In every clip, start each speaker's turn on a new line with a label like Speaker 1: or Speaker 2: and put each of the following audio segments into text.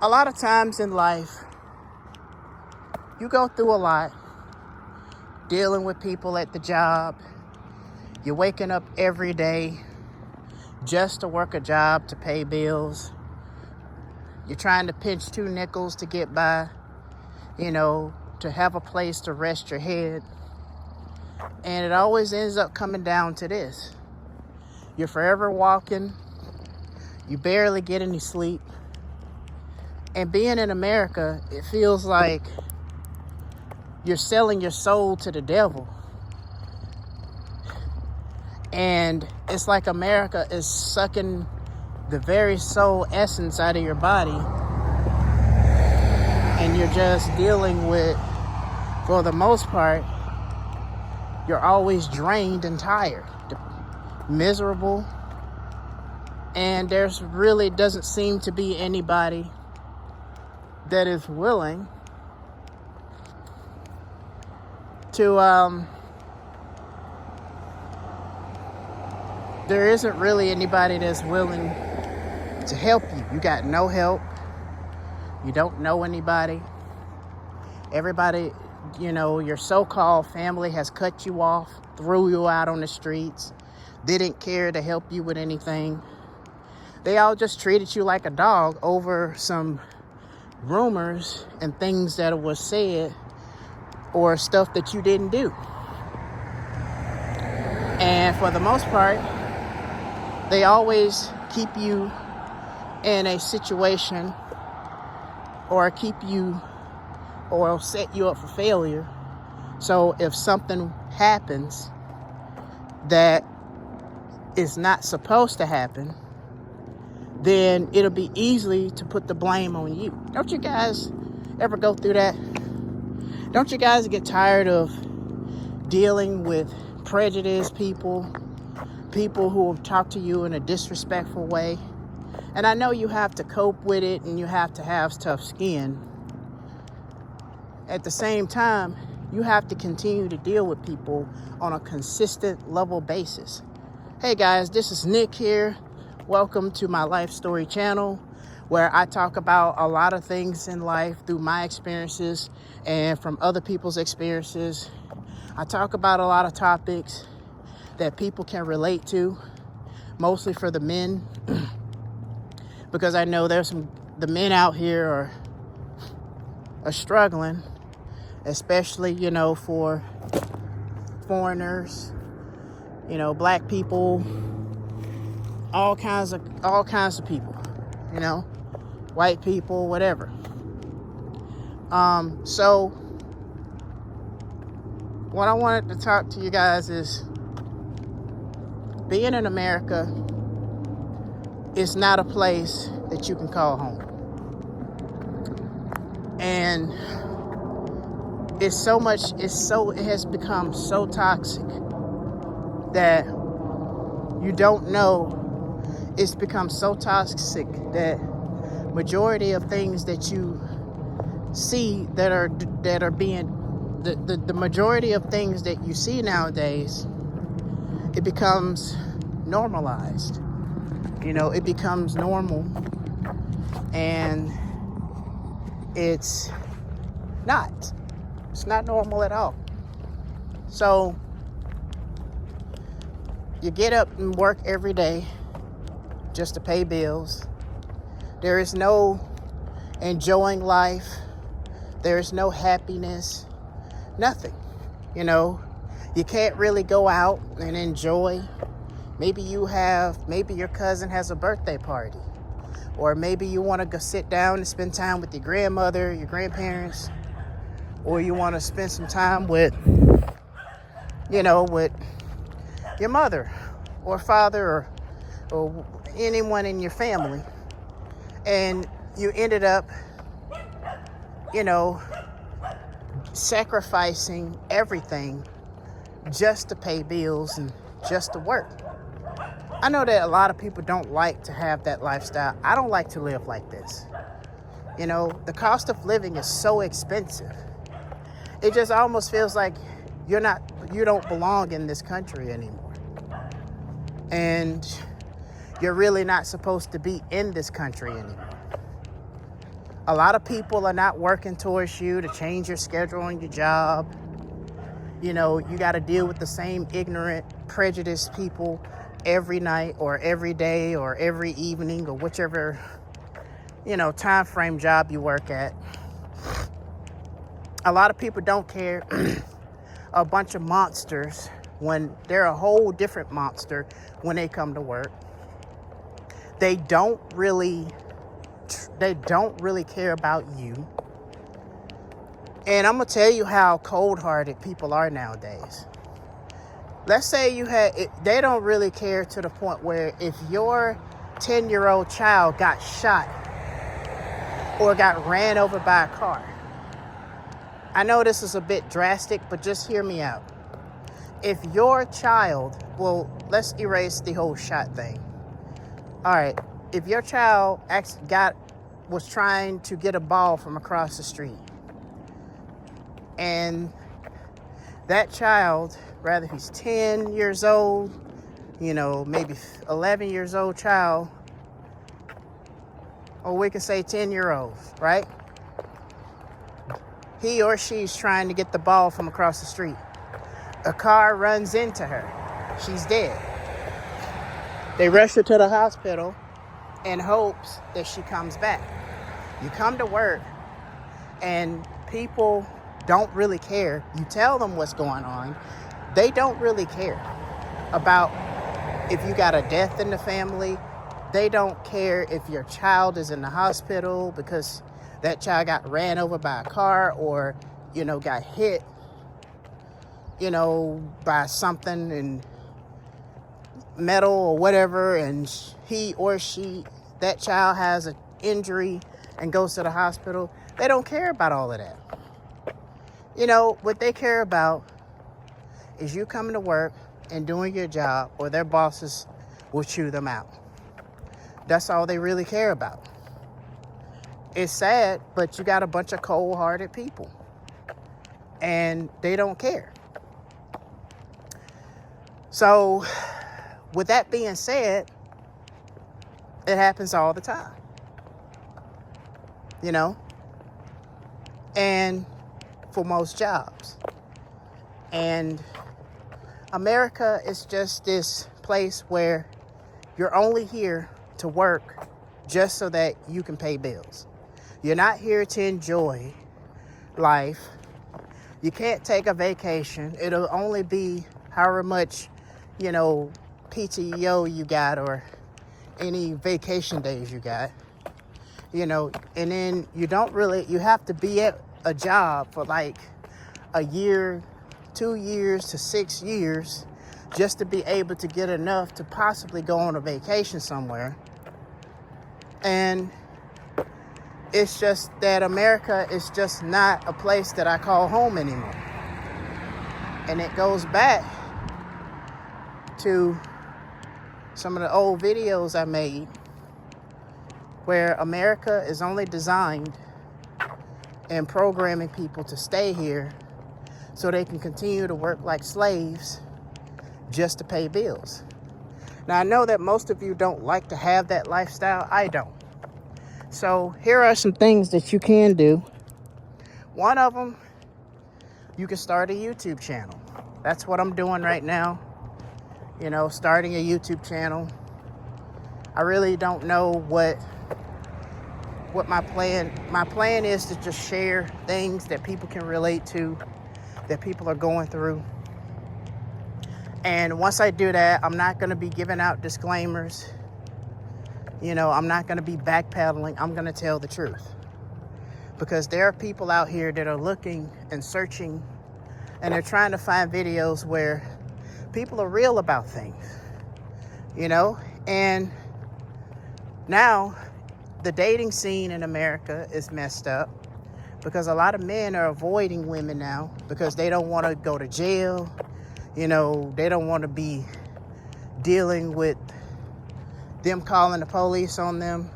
Speaker 1: A lot of times in life, you go through a lot dealing with people at the job. You're waking up every day just to work a job to pay bills. You're trying to pinch 2 nickels to get by, to have a place to rest your head. And it always ends up coming down to this. You're forever walking. You barely get any sleep. And being in America, it feels like you're selling your soul to the devil. And it's like America is sucking the very soul essence out of your body. And you're just dealing with, for the most part, you're always drained and tired, miserable. And there's really doesn't seem to be anybody that is willing to, there isn't really anybody that's willing to help you. You got no help. You don't know anybody. Everybody, your so-called family has cut you off, threw you out on the streets, didn't care to help you with anything. They all just treated you like a dog over some rumors and things that was said or stuff that you didn't do. And for the most part, they always keep you in a situation or set you up for failure. So if something happens that is not supposed to happen, then it'll be easy to put the blame on you. Don't you guys ever go through that? Don't you guys get tired of dealing with prejudiced people who will talk to you in a disrespectful way? And I know you have to cope with it and you have to have tough skin. At the same time, you have to continue to deal with people on a consistent level basis. Hey guys, this is Nick here. Welcome to my life story channel, where I talk about a lot of things in life through my experiences and from other people's experiences. I talk about a lot of topics that people can relate to, mostly for the men, because I know the men out here are struggling, especially, for foreigners, black people, all kinds of people, white people, whatever. So what I wanted to talk to you guys is, being in America is not a place that you can call home. And it has become so toxic that you don't know. It's become so toxic that majority of things that you see that are being, the majority of things that you see nowadays, it becomes normalized. It becomes normal, and it's not normal at all. So you get up and work every day just to pay bills. There is no enjoying life. There is no happiness, nothing. You can't really go out and enjoy. Maybe your cousin has a birthday party, or maybe you want to go sit down and spend time with your grandmother, your grandparents, or you want to spend some time with your mother or father or anyone in your family, and you ended up, sacrificing everything just to pay bills and just to work. I know that a lot of people don't like to have that lifestyle. I don't like to live like this. The cost of living is so expensive. It just almost feels like you don't belong in this country anymore. And you're really not supposed to be in this country anymore. A lot of people are not working towards you to change your schedule on your job. You know, you got to deal with the same ignorant, prejudiced people every night or every day or every evening or whichever, time frame job you work at. A lot of people don't care. A bunch of monsters when they're a whole different monster when they come to work. They don't really care about you. And I'm going to tell you how cold-hearted people are nowadays. Let's say they don't really care to the point where if your 10-year-old child got shot or got ran over by a car. I know this is a bit drastic, but just hear me out. If your child, let's erase the whole shot thing. All right, if your child was trying to get a ball from across the street, and that child, rather he's 10 years old, maybe 11 years old child, or we can say 10-year-olds, right? He or she's trying to get the ball from across the street. A car runs into her. She's dead. They rush her to the hospital in hopes that she comes back. You come to work and people don't really care. You tell them what's going on. They don't really care about if you got a death in the family. They don't care if your child is in the hospital because that child got ran over by a car or, got hit, by something and metal or whatever, and that child has an injury and goes to the hospital. They don't care about all of that. What they care about is you coming to work and doing your job, or their bosses will chew them out. That's all they really care about. It's sad, but you got a bunch of cold-hearted people, and they don't care. So, with that being said, it happens all the time. And for most jobs. And America is just this place where you're only here to work just so that you can pay bills. You're not here to enjoy life. You can't take a vacation. It'll only be however much, PTO you got or any vacation days you got. And then you have to be at a job for like a year, 2 years to 6 years just to be able to get enough to possibly go on a vacation somewhere. And it's just that America is just not a place that I call home anymore. And it goes back to some of the old videos I made where America is only designed and programming people to stay here so they can continue to work like slaves just to pay bills. Now, I know that most of you don't like to have that lifestyle. I don't. So here are some things that you can do. One of them, you can start a YouTube channel. That's what I'm doing right now. Starting a YouTube channel. I really don't know what my plan is to just share things that people can relate to, that people are going through. And once I do that, I'm not going to be giving out disclaimers. I'm not going to be backpedaling. I'm going to tell the truth. Because there are people out here that are looking and searching, and they're trying to find videos where people are real about things. And now the dating scene in America is messed up because a lot of men are avoiding women now because they don't want to go to jail. They don't want to be dealing with them calling the police on them.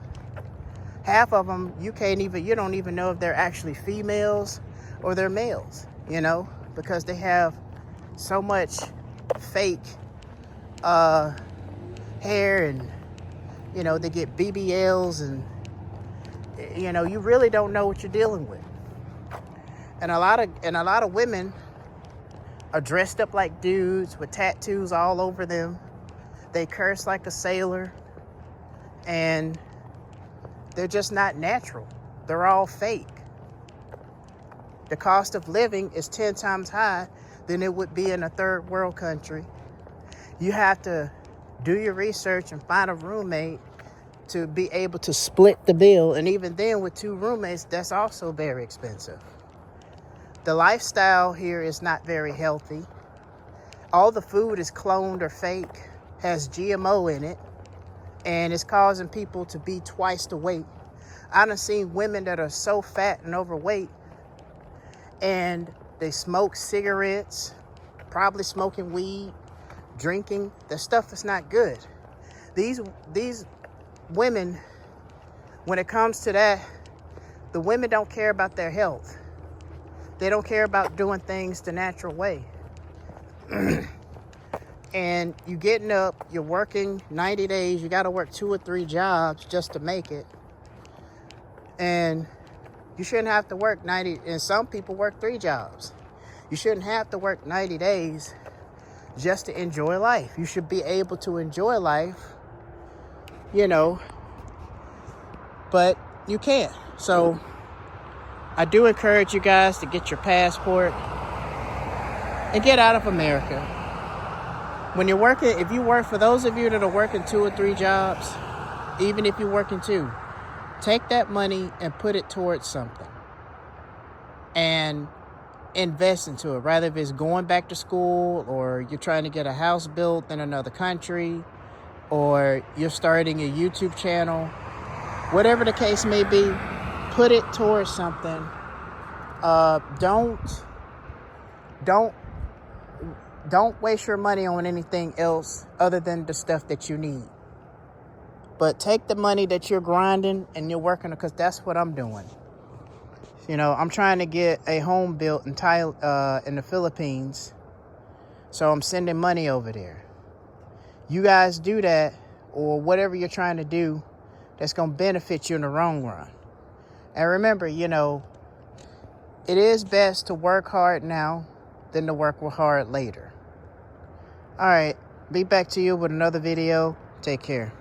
Speaker 1: Half of them, you don't even know if they're actually females or they're males, because they have so much fake hair and, they get BBLs and you know, you really don't know what you're dealing with. And a lot of women are dressed up like dudes with tattoos all over them. They curse like a sailor, and they're just not natural. They're all fake. The cost of living is 10 times higher than it would be in a third world country. You have to do your research and find a roommate to be able to split the bill. And even then, with 2 roommates, that's also very expensive. The lifestyle here is not very healthy. All the food is cloned or fake, has GMO in it, and it's causing people to be twice the weight. I done seen women that are so fat and overweight, and they smoke cigarettes, probably smoking weed, drinking. The stuff is not good. These women, when it comes to that, the women don't care about their health. They don't care about doing things the natural way. And you getting up, you're working 90 days, you got to work 2 or 3 jobs just to make it. And you shouldn't have to work 90, and some people work 3 jobs. You shouldn't have to work 90 days just to enjoy life. You should be able to enjoy life, you know, but you can't. So I do encourage you guys to get your passport and get out of America. When you're working, if you work, for those of you that are working 2 or 3 jobs, even if you're working 2, take that money and put it towards something and invest into it. Rather if it's going back to school, or you're trying to get a house built in another country, or you're starting a YouTube channel, whatever the case may be, put it towards something. Don't waste your money on anything else other than the stuff that you need. But take the money that you're grinding and you're working, because that's what I'm doing. You know, I'm trying to get a home built in the Philippines, so I'm sending money over there. You guys do that, or whatever you're trying to do that's going to benefit you in the long run. And remember, you know, it is best to work hard now than to work hard later. All right, be back to you with another video. Take care.